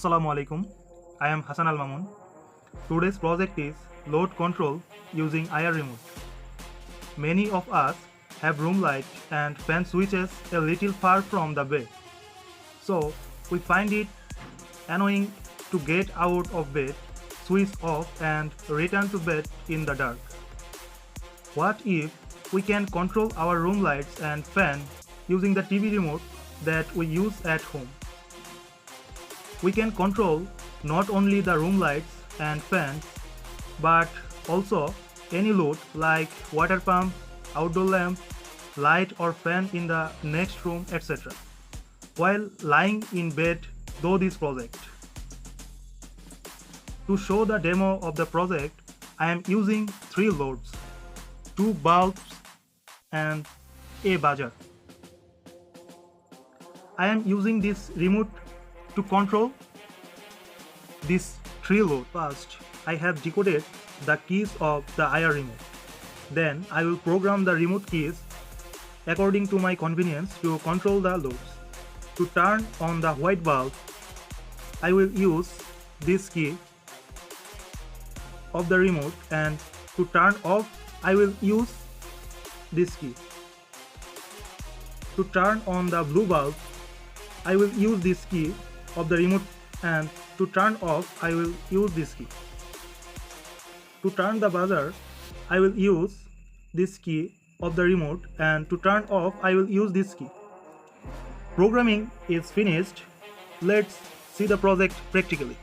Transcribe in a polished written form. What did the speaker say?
Assalamu alaikum. I am Hassan Al Mamun. Today's project is load control using IR remote. Many of us have room light and fan switches a little far from the bed. So we find it annoying to get out of bed, switch off and return to bed in the dark. What if we can control our room lights and fan using the TV remote that we use at home? We can control not only the room lights and fans, but also any load like water pump, outdoor lamp, light or fan in the next room, etc. while lying in bed do this project. To show the demo of the project, I am using 3 loads, 2 bulbs and a buzzer. I am using this remote to control these 3 loads. First, I have decoded the keys of the IR remote. Then I will program the remote keys according to my convenience to control the loads. To turn on the white bulb, I will use this key of the remote, and to turn off, I will use this key. To turn on the blue bulb, I will use this key of the remote, and to turn off, I will use this key. To turn the buzzer, I will use this key of the remote, and to turn off, I will use this key. Programming is finished. Let's see the project practically.